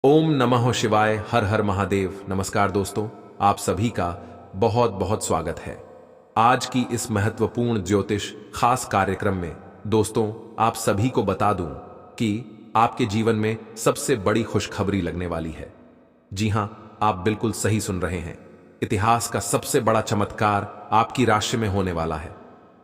ओम नमः शिवाय। हर हर महादेव। नमस्कार दोस्तों, आप सभी का बहुत बहुत स्वागत है आज की इस महत्वपूर्ण ज्योतिष खास कार्यक्रम में। दोस्तों, आप सभी को बता दूं कि आपके जीवन में सबसे बड़ी खुशखबरी लगने वाली है। जी हां, आप बिल्कुल सही सुन रहे हैं। इतिहास का सबसे बड़ा चमत्कार आपकी राशि में होने वाला है,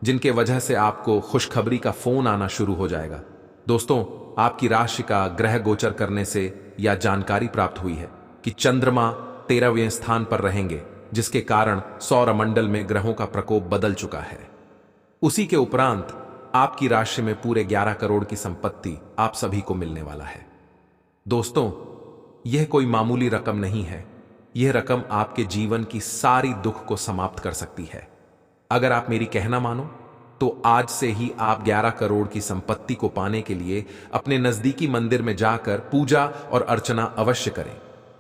जिनके वजह से आपको खुशखबरी का फोन आना शुरू हो जाएगा। दोस्तों, आपकी राशि का ग्रह गोचर करने से यह जानकारी प्राप्त हुई है कि चंद्रमा 13वें स्थान पर रहेंगे, जिसके कारण सौरमंडल में ग्रहों का प्रकोप बदल चुका है। उसी के उपरांत आपकी राशि में पूरे 11 करोड़ की संपत्ति आप सभी को मिलने वाला है। दोस्तों, यह कोई मामूली रकम नहीं है। यह रकम आपके जीवन की सारी दुख को समाप्त कर सकती है। अगर आप मेरी कहना मानो तो आज से ही आप 11 करोड़ की संपत्ति को पाने के लिए अपने नजदीकी मंदिर में जाकर पूजा और अर्चना अवश्य करें।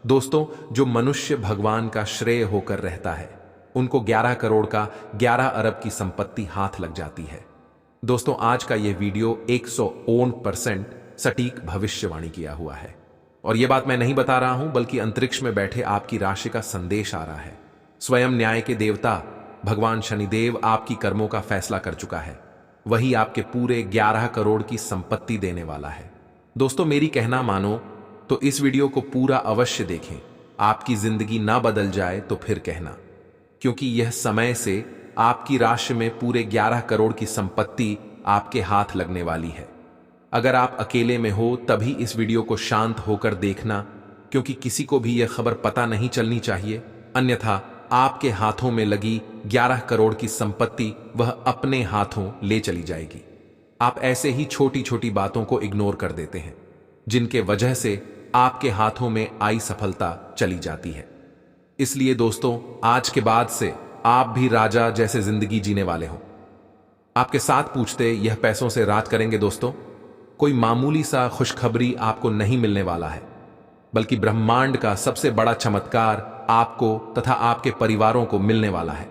दोस्तों, जो मनुष्य भगवान का श्रेय होकर रहता है, उनको 11 करोड़ का 11 अरब की संपत्ति हाथ लग जाती है। दोस्तों, आज का यह वीडियो 101% सटीक भविष्यवाणी किया हुआ है, और यह बात मैं नहीं बता रहा हूं, बल्कि अंतरिक्ष में बैठे आपकी राशि का संदेश आ रहा है। स्वयं न्याय के देवता भगवान शनिदेव आपकी कर्मों का फैसला कर चुका है। वही आपके पूरे 11 करोड़ की संपत्ति देने वाला है। दोस्तों, मेरी कहना मानो तो इस वीडियो को पूरा अवश्य देखें। आपकी जिंदगी ना बदल जाए तो फिर कहना, क्योंकि यह समय से आपकी राशि में पूरे 11 करोड़ की संपत्ति आपके हाथ लगने वाली है। अगर आप अकेले में हो तभी इस वीडियो को शांत होकर देखना, क्योंकि किसी को भी यह खबर पता नहीं चलनी चाहिए, अन्यथा आपके हाथों में लगी 11 करोड़ की संपत्ति वह अपने हाथों ले चली जाएगी। आप ऐसे ही छोटी छोटी बातों को इग्नोर कर देते हैं, जिनके वजह से आपके हाथों में आई सफलता चली जाती है। इसलिए दोस्तों, आज के बाद से आप भी राजा जैसे जिंदगी जीने वाले हो। आपके साथ पूछते यह पैसों से राज करेंगे। दोस्तों, कोई मामूली सा खुशखबरी आपको नहीं मिलने वाला है, बल्कि ब्रह्मांड का सबसे बड़ा चमत्कार आपको तथा आपके परिवारों को मिलने वाला है।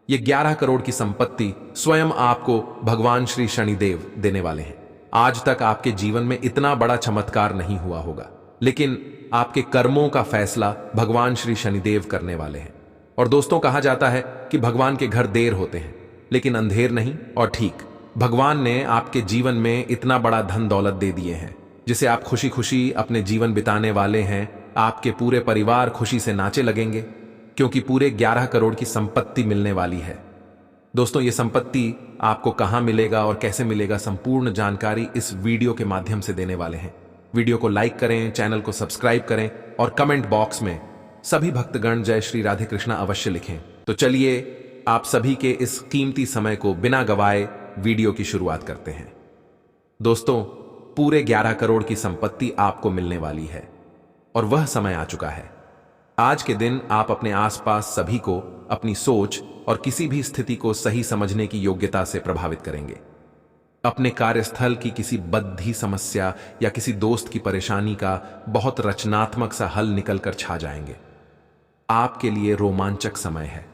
यह 11 करोड़ की संपत्ति स्वयं आपको भगवान श्री शनिदेव देने वाले हैं। आज तक आपके जीवन में इतना बड़ा चमत्कार नहीं हुआ होगा, लेकिन आपके कर्मों का फैसला भगवान श्री शनिदेव करने वाले हैं। और दोस्तों, कहा जाता है कि भगवान के घर देर होते हैं, लेकिन अंधेर नहीं। और ठीक, भगवान ने आपके जीवन में इतना बड़ा धन दौलत दे दिए हैं, जिसे आप खुशी खुशी अपने जीवन बिताने वाले हैं। आपके पूरे परिवार खुशी से नाचे लगेंगे, क्योंकि पूरे 11 करोड़ की संपत्ति मिलने वाली है। दोस्तों, ये संपत्ति आपको कहां मिलेगा और कैसे मिलेगा, संपूर्ण जानकारी इस वीडियो के माध्यम से देने वाले हैं। वीडियो को लाइक करें, चैनल को सब्सक्राइब करें, और कमेंट बॉक्स में सभी भक्तगण जय श्री राधे कृष्णा अवश्य लिखें। तो चलिए, आप सभी के इस कीमती समय को बिना गवाए वीडियो की शुरुआत करते हैं। दोस्तों, पूरे 11 करोड़ की संपत्ति आपको मिलने वाली है, और वह समय आ चुका है। आज के दिन आप अपने आसपास सभी को अपनी सोच और किसी भी स्थिति को सही समझने की योग्यता से प्रभावित करेंगे। अपने कार्यस्थल की किसी बद्धी समस्या या किसी दोस्त की परेशानी का बहुत रचनात्मक सा हल निकलकर छा जाएंगे। आपके लिए रोमांचक समय है।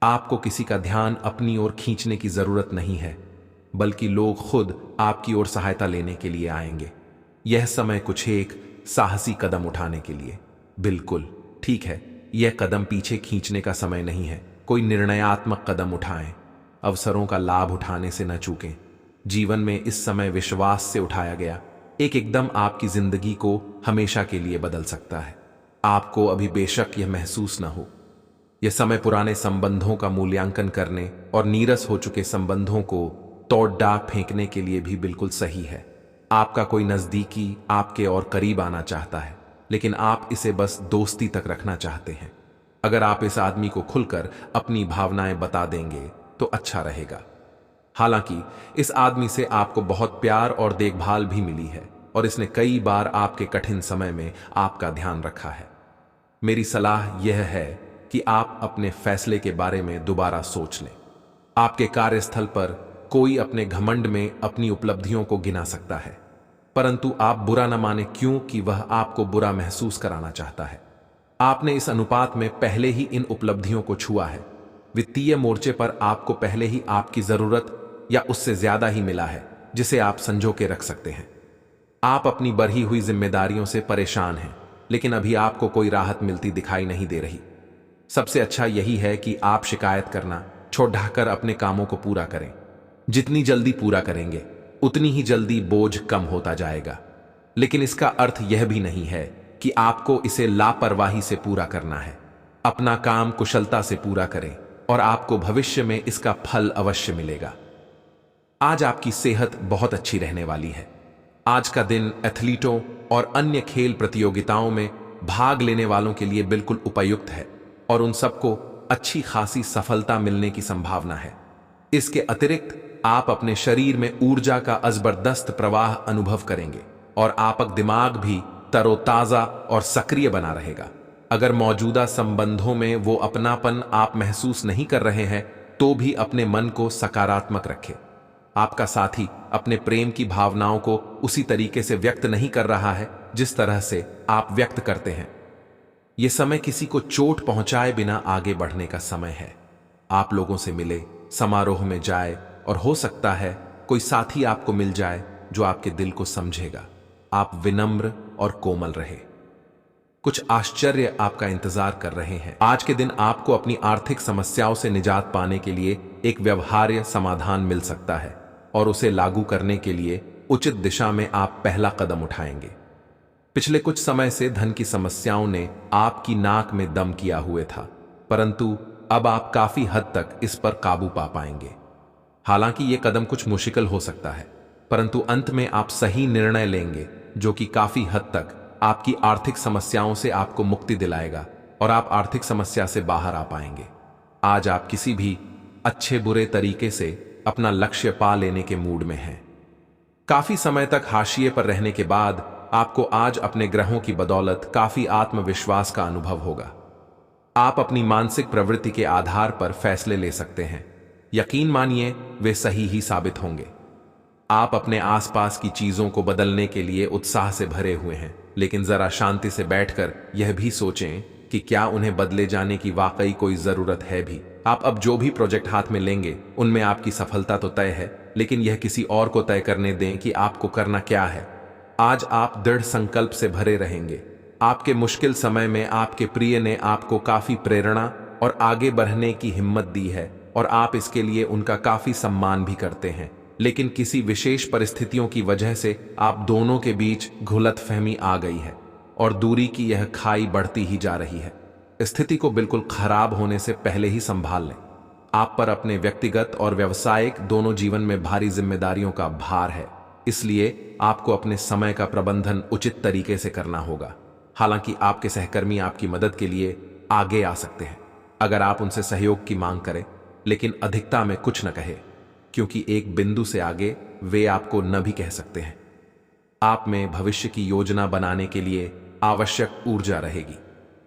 आपको किसी का ध्यान अपनी ओर खींचने की जरूरत नहीं है, बल्कि लोग खुद आपकी ओर सहायता लेने के लिए आएंगे। यह समय कुछ एक साहसी कदम उठाने के लिए। बिल्कुल ठीक है, यह कदम पीछे खींचने का समय नहीं है। कोई निर्णयात्मक कदम उठाएं। अवसरों का लाभ उठाने से न चूकें। जीवन में इस समय विश्वास से उठाया गया एक एकदम आपकी जिंदगी को हमेशा के लिए बदल सकता है। आपको अभी बेशक यह महसूस न हो, यह समय पुराने संबंधों का मूल्यांकन करने और नीरस हो चुके संबंधों को तोड़ डाक फेंकने के लिए भी बिल्कुल सही है। आपका कोई नजदीकी आपके और करीब आना चाहता है, लेकिन आप इसे बस दोस्ती तक रखना चाहते हैं। अगर आप इस आदमी को खुलकर अपनी भावनाएं बता देंगे तो अच्छा रहेगा। हालांकि इस आदमी से आपको बहुत प्यार और देखभाल भी मिली है, और इसने कई बार आपके कठिन समय में आपका ध्यान रखा है। मेरी सलाह यह है कि आप अपने फैसले के बारे में दोबारा सोच लें। आपके कार्यस्थल पर कोई अपने घमंड में अपनी उपलब्धियों को गिना सकता है, परंतु आप बुरा न माने, क्योंकि वह आपको बुरा महसूस कराना चाहता है। आपने इस अनुपात में पहले ही इन उपलब्धियों को छुआ है। वित्तीय मोर्चे पर आपको पहले ही आपकी जरूरत या उससे ज्यादा ही मिला है, जिसे आप संजो के रख सकते हैं। आप अपनी बढ़ी हुई जिम्मेदारियों से परेशान हैं, लेकिन अभी आपको कोई राहत मिलती दिखाई नहीं दे रही। सबसे अच्छा यही है कि आप शिकायत करना छोड़ अपने कामों को पूरा करें। जितनी जल्दी पूरा करेंगे उतनी ही जल्दी बोझ कम होता जाएगा। लेकिन इसका अर्थ यह भी नहीं है कि आपको इसे लापरवाही से पूरा करना है। अपना काम कुशलता से पूरा करें और आपको भविष्य में इसका फल अवश्य मिलेगा। आज आपकी सेहत बहुत अच्छी रहने वाली है। आज का दिन एथलीटों और अन्य खेल प्रतियोगिताओं में भाग लेने वालों के लिए बिल्कुल उपयुक्त है और उन सबको अच्छी खासी सफलता मिलने की संभावना है। इसके अतिरिक्त आप अपने शरीर में ऊर्जा का जबरदस्त प्रवाह अनुभव करेंगे और आपका दिमाग भी तरोताजा और सक्रिय बना रहेगा। अगर मौजूदा संबंधों में वो अपनापन आप महसूस नहीं कर रहे हैं तो भी अपने मन को सकारात्मक रखें। आपका साथी अपने प्रेम की भावनाओं को उसी तरीके से व्यक्त नहीं कर रहा है जिस तरह से आप व्यक्त करते हैं। यह समय किसी को चोट पहुंचाए बिना आगे बढ़ने का समय है। आप लोगों से मिले, समारोह में जाए और हो सकता है कोई साथी आपको मिल जाए जो आपके दिल को समझेगा। आप विनम्र और कोमल रहे। कुछ आश्चर्य आपका इंतजार कर रहे हैं। आज के दिन आपको अपनी आर्थिक समस्याओं से निजात पाने के लिए एक व्यवहार्य समाधान मिल सकता है और उसे लागू करने के लिए उचित दिशा में आप पहला कदम उठाएंगे। पिछले कुछ समय से धन की समस्याओं ने आपकी नाक में दम किया हुए था, परंतु अब आप काफी हद तक इस पर काबू पा पाएंगे। हालांकि यह कदम कुछ मुश्किल हो सकता है, परंतु अंत में आप सही निर्णय लेंगे जो कि काफी हद तक आपकी आर्थिक समस्याओं से आपको मुक्ति दिलाएगा और आप आर्थिक समस्या से बाहर आ पाएंगे। आज आप किसी भी अच्छे बुरे तरीके से अपना लक्ष्य पा लेने के मूड में हैं। काफी समय तक हाशिए पर रहने के बाद आपको आज अपने ग्रहों की बदौलत काफी आत्मविश्वास का अनुभव होगा। आप अपनी मानसिक प्रवृत्ति के आधार पर फैसले ले सकते हैं। यकीन मानिए वे सही ही साबित होंगे। आप अपने आसपास की चीजों को बदलने के लिए उत्साह से भरे हुए हैं, लेकिन जरा शांति से बैठकर यह भी सोचें कि क्या उन्हें बदले जाने की वाकई कोई जरूरत है भी। आप अब जो भी प्रोजेक्ट हाथ में लेंगे उनमें आपकी सफलता तो तय है, लेकिन यह किसी और को तय करने दें कि आपको करना क्या है। आज आप दृढ़ संकल्प से भरे रहेंगे। आपके मुश्किल समय में आपके प्रिय ने आपको काफी प्रेरणा और आगे बढ़ने की हिम्मत दी है और आप इसके लिए उनका काफी सम्मान भी करते हैं। लेकिन किसी विशेष परिस्थितियों की वजह से आप दोनों के बीच गलतफहमी आ गई है और दूरी की यह खाई बढ़ती ही जा रही है। स्थिति को बिल्कुल खराब होने से पहले ही संभाल लें। आप पर अपने व्यक्तिगत और व्यावसायिक दोनों जीवन में भारी जिम्मेदारियों का भार है, इसलिए आपको अपने समय का प्रबंधन उचित तरीके से करना होगा। हालांकि आपके सहकर्मी आपकी मदद के लिए आगे आ सकते हैं अगर आप उनसे सहयोग की मांग करें, लेकिन अधिकता में कुछ न कहे, क्योंकि एक बिंदु से आगे वे आपको न भी कह सकते हैं। आप में भविष्य की योजना बनाने के लिए आवश्यक ऊर्जा रहेगी।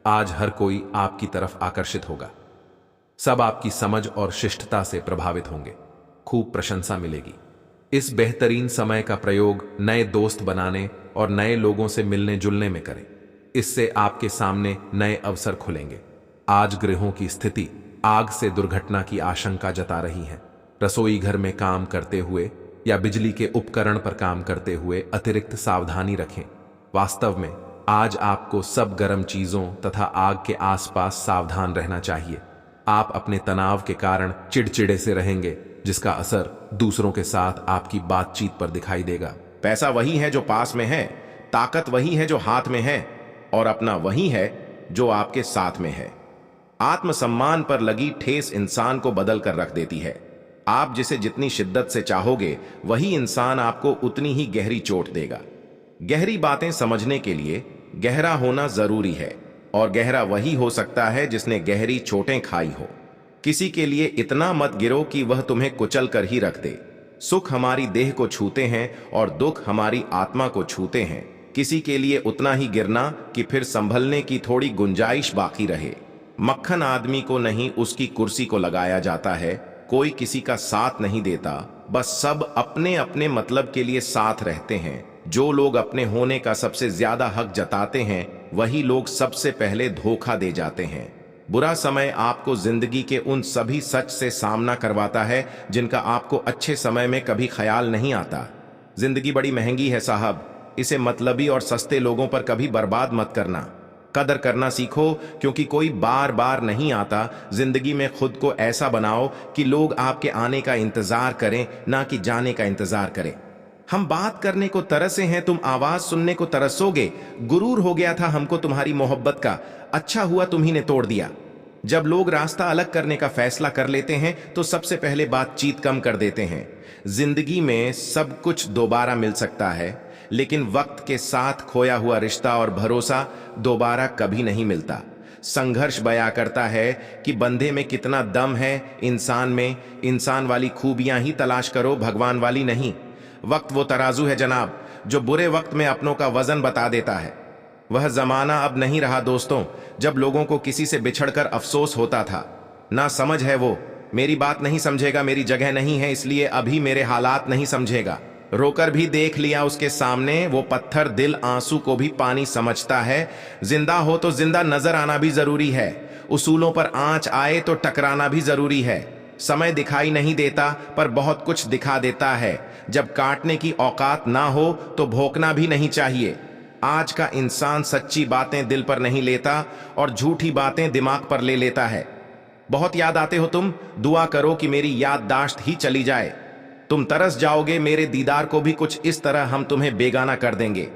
आज हर कोई आपकी तरफ आकर्षित होगा। सब आपकी समझ और शिष्टता से प्रभावित होंगे। खूब प्रशंसा मिलेगी। इस बेहतरीन समय का प्रयोग नए दोस्त बनाने और नए लोगों से मिलने जुलने में करें। इससे आपके सामने नए अवसर खुलेंगे। आज गृहों की स्थिति आग से दुर्घटना की आशंका जता रही है। रसोई घर में काम करते हुए या बिजली के उपकरण पर काम करते हुए अतिरिक्त सावधानी रखें। वास्तव में आज आपको सब गर्म चीजों तथा आग के आसपास सावधान रहना चाहिए। आप अपने तनाव के कारण चिड़चिड़े से रहेंगे, जिसका असर दूसरों के साथ आपकी बातचीत पर दिखाई देगा। पैसा वही है जो पास में है, ताकत वही है जो हाथ में है, और अपना वही है जो आपके साथ में है। आत्मसम्मान पर लगी ठेस इंसान को बदल कर रख देती है। आप जिसे जितनी शिद्दत से चाहोगे वही इंसान आपको उतनी ही गहरी चोट देगा। गहरी बातें समझने के लिए गहरा होना जरूरी है, और गहरा वही हो सकता है जिसने गहरी चोटें खाई हो। किसी के लिए इतना मत गिरो कि वह तुम्हें कुचल कर ही रख दे। सुख हमारी देह को छूते हैं और दुख हमारी आत्मा को छूते हैं। किसी के लिए उतना ही गिरना कि फिर संभलने की थोड़ी गुंजाइश बाकी रहे। मक्खन आदमी को नहीं, उसकी कुर्सी को लगाया जाता है। कोई किसी का साथ नहीं देता, बस सब अपने अपने मतलब के लिए साथ रहते हैं। जो लोग अपने होने का सबसे ज्यादा हक जताते हैं वही लोग सबसे पहले धोखा दे जाते हैं। बुरा समय आपको जिंदगी के उन सभी सच से सामना करवाता है जिनका आपको अच्छे समय में कभी ख्याल नहीं आता। जिंदगी बड़ी महंगी है साहब, इसे मतलबी और सस्ते लोगों पर कभी बर्बाद मत करना। कदर करना सीखो, क्योंकि कोई बार बार नहीं आता। जिंदगी में खुद को ऐसा बनाओ कि लोग आपके आने का इंतजार करें, ना कि जाने का इंतजार करें। हम बात करने को तरसे हैं, तुम आवाज सुनने को तरसोगे। गुरूर हो गया था हमको तुम्हारी मोहब्बत का, अच्छा हुआ तुम्ही ने तोड़ दिया। जब लोग रास्ता अलग करने का फैसला कर लेते हैं तो सबसे पहले बातचीत कम कर देते हैं। जिंदगी में सब कुछ दोबारा मिल सकता है, लेकिन वक्त के साथ खोया हुआ रिश्ता और भरोसा दोबारा कभी नहीं मिलता। संघर्ष बयां करता है कि बंदे में कितना दम है, इंसान में। इंसान वाली खूबियां ही तलाश करो, भगवान वाली नहीं। वक्त वो तराजू है जनाब, जो बुरे वक्त में अपनों का वजन बता देता है। वह जमाना अब नहीं रहा दोस्तों, जब लोगों को किसी से बिछड़कर अफसोस होता था। ना समझ है वो, मेरी बात नहीं समझेगा, मेरी जगह नहीं है इसलिए अभी मेरे हालात नहीं समझेगा। रोकर भी देख लिया उसके सामने, वो पत्थर दिल आंसू को भी पानी समझता है। जिंदा हो तो जिंदा नजर आना भी जरूरी है, उसूलों पर आंच आए तो टकराना भी जरूरी है। समय दिखाई नहीं देता पर बहुत कुछ दिखा देता है। जब काटने की औकात ना हो तो भोंकना भी नहीं चाहिए। आज का इंसान सच्ची बातें दिल पर नहीं लेता और झूठी बातें दिमाग पर ले लेता है। बहुत याद आते हो तुम, दुआ करो कि मेरी याददाश्त ही चली जाए। तुम तरस जाओगे मेरे दीदार को भी, कुछ इस तरह हम तुम्हें बेगाना कर देंगे।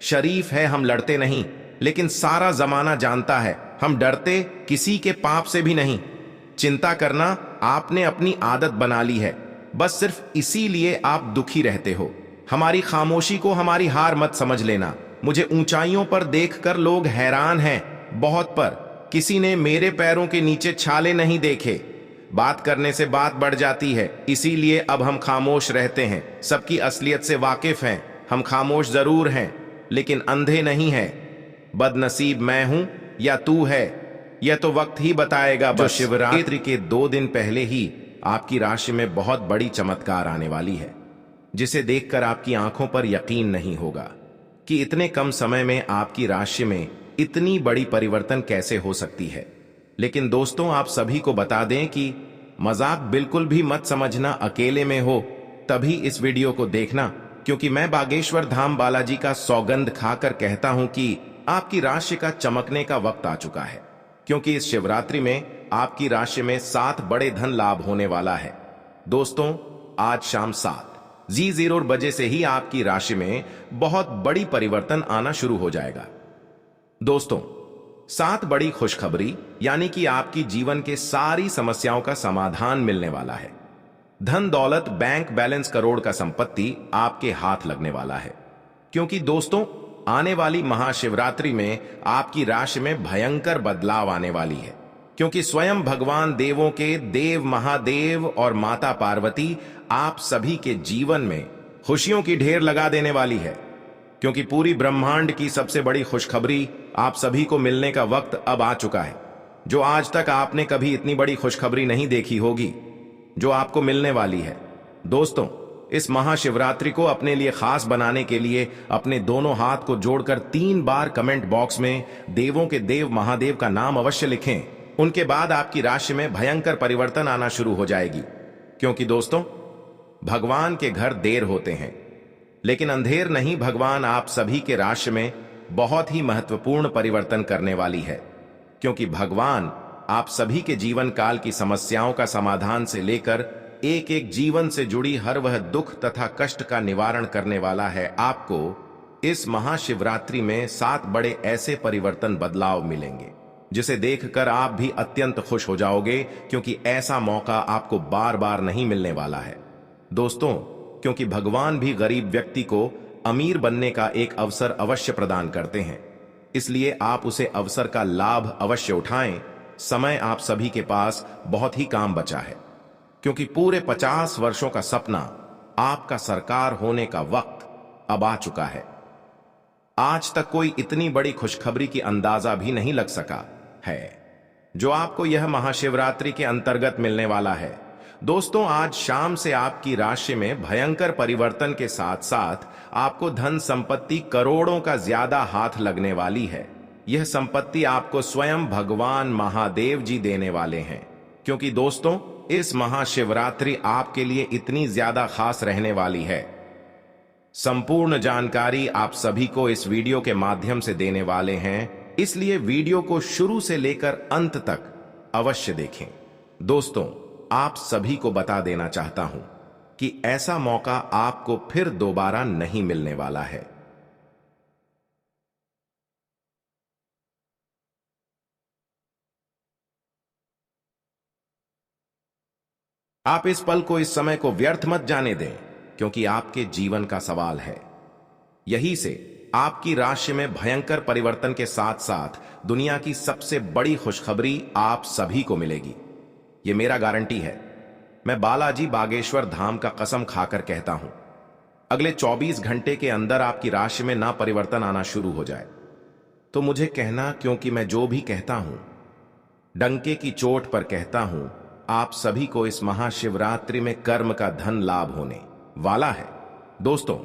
शरीफ है हम लड़ते नहीं, लेकिन सारा जमाना जानता है हम डरते किसी के पाप से भी नहीं। चिंता करना आपने अपनी आदत बना ली है, बस सिर्फ इसीलिए आप दुखी रहते हो। हमारी खामोशी को हमारी हार मत समझ लेना। मुझे ऊंचाइयों पर देखकर लोग हैरान हैं, बहुत पर किसी ने मेरे पैरों के नीचे छाले नहीं देखे। बात करने से बात बढ़ जाती है, इसीलिए अब हम खामोश रहते हैं। सबकी असलियत से वाकिफ हैं, हम खामोश जरूर हैं लेकिन अंधे नहीं हैं। बदनसीब मैं हूं या तू है, यह तो वक्त ही बताएगा। जो शिवरात्रि के 2 दिन पहले ही आपकी राशि में बहुत बड़ी चमत्कार आने वाली है, जिसे देखकर आपकी आंखों पर यकीन नहीं होगा कि इतने कम समय में आपकी राशि में इतनी बड़ी परिवर्तन कैसे हो सकती है। लेकिन दोस्तों, आप सभी को बता दें कि मजाक बिल्कुल भी मत समझना। अकेले में हो तभी इस वीडियो को देखना, क्योंकि मैं बागेश्वर धाम बालाजी का सौगंध खाकर कहता हूं कि आपकी राशि का चमकने का वक्त आ चुका है। क्योंकि इस शिवरात्रि में आपकी राशि में 7 बड़े धन लाभ होने वाला है। दोस्तों, आज शाम 7:00 बजे से ही आपकी राशि में बहुत बड़ी परिवर्तन आना शुरू हो जाएगा। दोस्तों, 7 बड़ी खुशखबरी, यानी कि आपकी जीवन के सारी समस्याओं का समाधान मिलने वाला है। धन दौलत, बैंक बैलेंस, करोड़ का संपत्ति आपके हाथ लगने वाला है। क्योंकि दोस्तों, आने वाली महाशिवरात्रि में आपकी राशि में भयंकर बदलाव आने वाली है। क्योंकि स्वयं भगवान देवों के देव महादेव और माता पार्वती आप सभी के जीवन में खुशियों की ढेर लगा देने वाली है। क्योंकि पूरी ब्रह्मांड की सबसे बड़ी खुशखबरी आप सभी को मिलने का वक्त अब आ चुका है। जो आज तक आपने कभी इतनी बड़ी खुशखबरी नहीं देखी होगी, जो आपको मिलने वाली है। दोस्तों, इस महाशिवरात्रि को अपने लिए खास बनाने के लिए अपने दोनों हाथ को जोड़कर 3 बार कमेंट बॉक्स में देवों के देव महादेव का नाम अवश्य लिखें। उनके बाद आपकी राशि में भयंकर परिवर्तन आना शुरू हो जाएगी। क्योंकि दोस्तों, भगवान के घर देर होते हैं लेकिन अंधेर नहीं। भगवान आप सभी के राशि में बहुत ही महत्वपूर्ण परिवर्तन करने वाली है। क्योंकि भगवान आप सभी के जीवन काल की समस्याओं का समाधान से लेकर एक एक जीवन से जुड़ी हर वह दुख तथा कष्ट का निवारण करने वाला है। आपको इस महाशिवरात्रि में 7 बड़े ऐसे परिवर्तन बदलाव मिलेंगे जिसे देखकर आप भी अत्यंत खुश हो जाओगे, क्योंकि ऐसा मौका आपको बार बार नहीं मिलने वाला है। दोस्तों, क्योंकि भगवान भी गरीब व्यक्ति को अमीर बनने का एक अवसर अवश्य प्रदान करते हैं, इसलिए आप उसे अवसर का लाभ अवश्य उठाएं। समय आप सभी के पास बहुत ही काम बचा है, क्योंकि पूरे 50 वर्षों का सपना आपका सरकार होने का वक्त अब आ चुका है। आज तक कोई इतनी बड़ी खुशखबरी की अंदाजा भी नहीं लग सका है जो आपको यह महाशिवरात्रि के अंतर्गत मिलने वाला है। दोस्तों, आज शाम से आपकी राशि में भयंकर परिवर्तन के साथ साथ आपको धन संपत्ति करोड़ों का ज्यादा हाथ लगने वाली है। यह संपत्ति आपको स्वयं भगवान महादेव जी देने वाले हैं। क्योंकि दोस्तों, इस महाशिवरात्रि आपके लिए इतनी ज्यादा खास रहने वाली है संपूर्ण जानकारी आप सभी को इस वीडियो के माध्यम से देने वाले हैं, इसलिए वीडियो को शुरू से लेकर अंत तक अवश्य देखें। दोस्तों, आप सभी को बता देना चाहता हूं कि ऐसा मौका आपको फिर दोबारा नहीं मिलने वाला है। आप इस पल को, इस समय को व्यर्थ मत जाने दें, क्योंकि आपके जीवन का सवाल है। यही से आपकी राशि में भयंकर परिवर्तन के साथ साथ दुनिया की सबसे बड़ी खुशखबरी आप सभी को मिलेगी। यह मेरा गारंटी है। मैं बालाजी बागेश्वर धाम का कसम खाकर कहता हूं, अगले 24 घंटे के अंदर आपकी राशि में ना परिवर्तन आना शुरू हो जाए तो मुझे कहना, क्योंकि मैं जो भी कहता हूं डंके की चोट पर कहता हूं। आप सभी को इस महाशिवरात्रि में कर्म का धन लाभ होने वाला है। दोस्तों,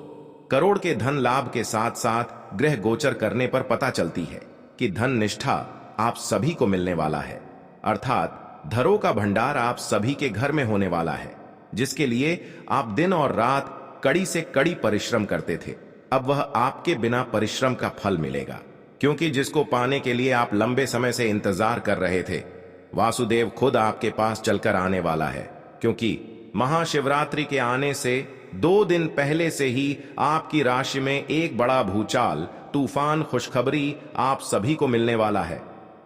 करोड़ के धन लाभ के साथ साथ ग्रह गोचर करने पर पता चलती है कि धन निष्ठा आप सभी को मिलने वाला है, अर्थात धरों का भंडार आप सभी के घर में होने वाला है, जिसके लिए आप दिन और रात कड़ी से कड़ी परिश्रम करते थे। अब वह आपके बिना परिश्रम का फल मिलेगा, क्योंकि जिसको पाने के लिए आप लंबे समय से इंतजार कर रहे थे, वासुदेव खुद आपके पास चलकर आने वाला है। क्योंकि महाशिवरात्रि के आने से 2 दिन पहले से ही आपकी राशि में एक बड़ा भूचाल, तूफान खुशखबरी आप सभी को मिलने वाला है।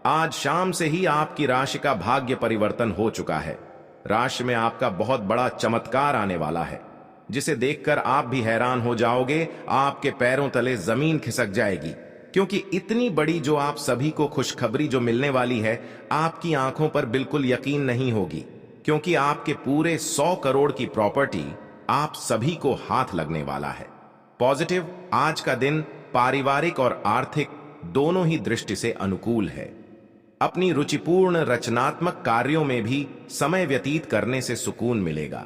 आज शाम से ही आपकी राशि का भाग्य परिवर्तन हो चुका है। राशि में आपका बहुत बड़ा चमत्कार आने वाला है, जिसे देखकर आप भी हैरान हो जाओगे। आपके पैरों तले जमीन खिसक जाएगी, क्योंकि इतनी बड़ी जो आप सभी को खुशखबरी जो मिलने वाली है, आपकी आंखों पर बिल्कुल यकीन नहीं होगी, क्योंकि आपके पूरे 100 करोड़ की प्रॉपर्टी आप सभी को हाथ लगने वाला है। पॉजिटिव, आज का दिन पारिवारिक और आर्थिक दोनों ही दृष्टि से अनुकूल है। अपनी रुचिपूर्ण रचनात्मक कार्यों में भी समय व्यतीत करने से सुकून मिलेगा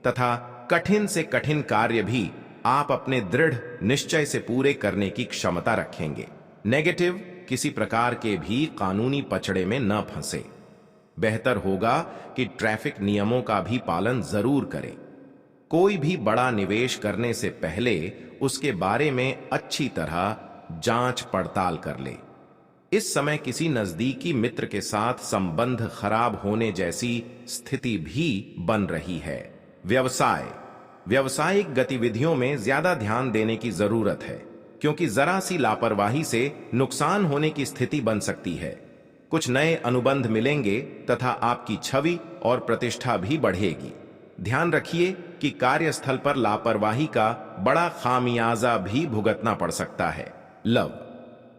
तथा कठिन से कठिन कार्य भी आप अपने दृढ़ निश्चय से पूरे करने की क्षमता रखेंगे। नेगेटिव, किसी प्रकार के भी कानूनी पचड़े में न फंसे। बेहतर होगा कि ट्रैफिक नियमों का भी पालन जरूर करें। कोई भी बड़ा निवेश करने से पहले उसके बारे में अच्छी तरह जांच पड़ताल कर ले। इस समय किसी नजदीकी मित्र के साथ संबंध खराब होने जैसी स्थिति भी बन रही है। व्यवसाय, व्यावसायिक गतिविधियों में ज्यादा ध्यान देने की जरूरत है, क्योंकि जरा सी लापरवाही से नुकसान होने की स्थिति बन सकती है। कुछ नए अनुबंध मिलेंगे तथा आपकी छवि और प्रतिष्ठा भी बढ़ेगी। ध्यान रखिए कि कार्यस्थल पर लापरवाही का बड़ा खामियाजा भी भुगतना पड़ सकता है। लव,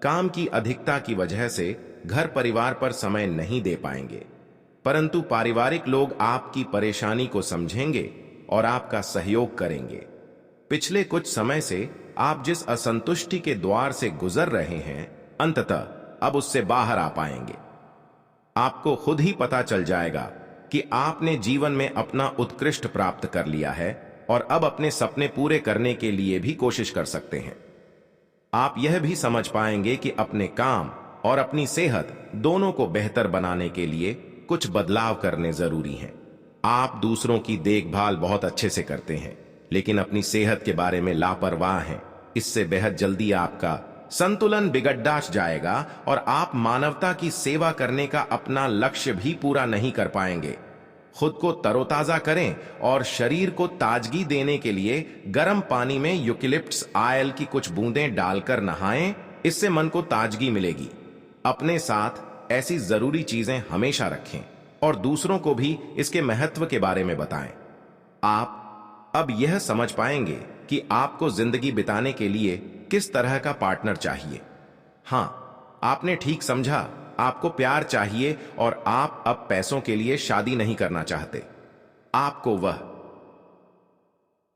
काम की अधिकता की वजह से घर परिवार पर समय नहीं दे पाएंगे, परंतु पारिवारिक लोग आपकी परेशानी को समझेंगे और आपका सहयोग करेंगे। पिछले कुछ समय से आप जिस असंतुष्टि के द्वार से गुजर रहे हैं, अंततः अब उससे बाहर आ पाएंगे। आपको खुद ही पता चल जाएगा कि आपने जीवन में अपना उत्कृष्ट प्राप्त कर लिया है और अब अपने सपने पूरे करने के लिए भी कोशिश कर सकते हैं। आप यह भी समझ पाएंगे कि अपने काम और अपनी सेहत दोनों को बेहतर बनाने के लिए कुछ बदलाव करने जरूरी हैं। आप दूसरों की देखभाल बहुत अच्छे से करते हैं, लेकिन अपनी सेहत के बारे में लापरवाह हैं। इससे बेहद जल्दी आपका संतुलन बिगड़ जाएगा और आप मानवता की सेवा करने का अपना लक्ष्य भी पूरा नहीं कर पाएंगे। खुद को तरोताजा करें और शरीर को ताजगी देने के लिए गर्म पानी में यूकेलिप्टस ऑयल की कुछ बूंदें डालकर नहाएं। इससे मन को ताजगी मिलेगी। अपने साथ ऐसी जरूरी चीजें हमेशा रखें और दूसरों को भी इसके महत्व के बारे में बताएं। आप अब यह समझ पाएंगे कि आपको जिंदगी बिताने के लिए किस तरह का पार्टनर चाहिए। हां, आपने ठीक समझा, आपको प्यार चाहिए और आप अब पैसों के लिए शादी नहीं करना चाहते। आपको वह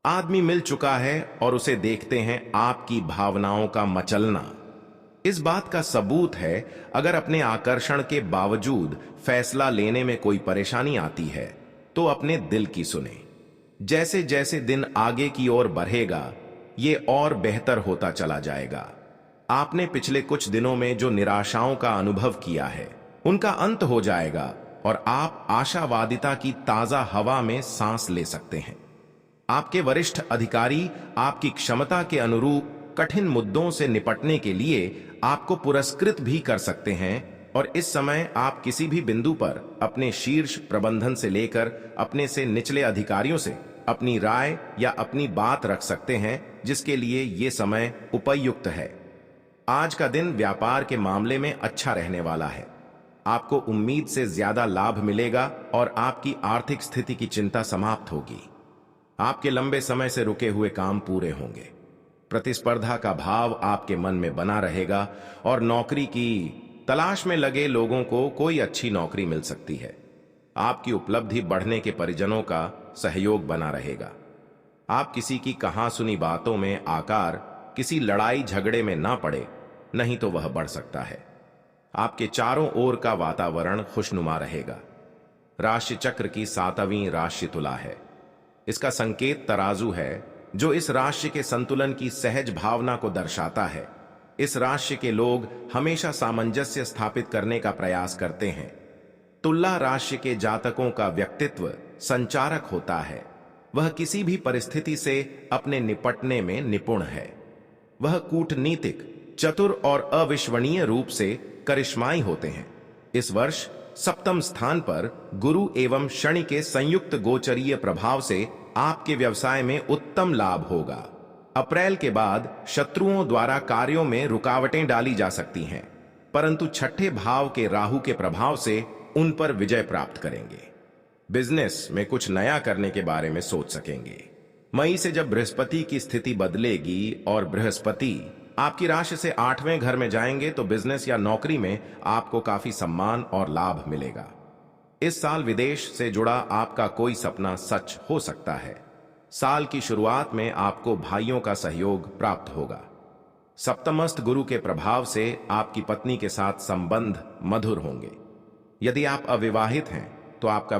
आदमी मिल चुका है और उसे देखते हैं आपकी भावनाओं का मचलना। इस बात का सबूत है, अगर अपने आकर्षण के बावजूद फैसला लेने में कोई परेशानी आती है तो अपने दिल की सुने। जैसे जैसे दिन आगे की ओर बढ़ेगा, ये और बेहतर होता चला जाएगा। आपने पिछले कुछ दिनों में जो निराशाओं का अनुभव किया है, उनका अंत हो जाएगा और आप आशावादिता की ताजा हवा में सांस ले सकते हैं। आपके वरिष्ठ अधिकारी आपकी क्षमता के अनुरूप कठिन मुद्दों से निपटने के लिए आपको पुरस्कृत भी कर सकते हैं और इस समय आप किसी भी बिंदु पर अपने शीर्ष प्रबंधन से लेकर अपने से निचले अधिकारियों से अपनी राय या अपनी बात रख सकते हैं, जिसके लिए ये समय उपयुक्त है। आज का दिन व्यापार के मामले में अच्छा रहने वाला है। आपको उम्मीद से ज्यादा लाभ मिलेगा और आपकी आर्थिक स्थिति की चिंता समाप्त होगी। आपके लंबे समय से रुके हुए काम पूरे होंगे। प्रतिस्पर्धा का भाव आपके मन में बना रहेगा और नौकरी की तलाश में लगे लोगों को कोई अच्छी नौकरी मिल सकती है। आपकी उपलब्धि बढ़ने के परिजनों का सहयोग बना रहेगा। आप किसी की कहा सुनी बातों में आकर किसी लड़ाई झगड़े में ना पड़े, नहीं तो वह बढ़ सकता है। आपके चारों ओर का वातावरण खुशनुमा रहेगा। राशि चक्र की 7वीं राशि तुला है। इसका संकेत तराजू है, जो इस राशि के संतुलन की सहज भावना को दर्शाता है। इस राशि के लोग हमेशा सामंजस्य स्थापित करने का प्रयास करते हैं। तुला राशि के जातकों का व्यक्तित्व संचारक होता है। वह किसी भी परिस्थिति से अपने निपटने में निपुण है। वह कूटनीतिक, चतुर और अविश्वसनीय रूप से करिश्माई होते हैं। इस वर्ष 7वें स्थान पर गुरु एवं शनि के संयुक्त गोचरीय प्रभाव से आपके व्यवसाय में उत्तम लाभ होगा। अप्रैल के बाद शत्रुओं द्वारा कार्यों में रुकावटें डाली जा सकती हैं, परंतु छठे भाव के राहु के प्रभाव से उन पर विजय प्राप्त करेंगे। बिजनेस में कुछ नया करने के बारे में सोच सकेंगे। मई से जब बृहस्पति की स्थिति बदलेगी और बृहस्पति आपकी राशि से 8वें घर में जाएंगे, तो बिजनेस या नौकरी में आपको काफी सम्मान और लाभ मिलेगा। इस साल विदेश से जुड़ा आपका कोई सपना सच हो सकता है। साल की शुरुआत में आपको भाइयों का सहयोग प्राप्त होगा। सप्तमस्थ गुरु के प्रभाव से आपकी पत्नी के साथ संबंध मधुर होंगे। यदि आप अविवाहित हैं तो आपका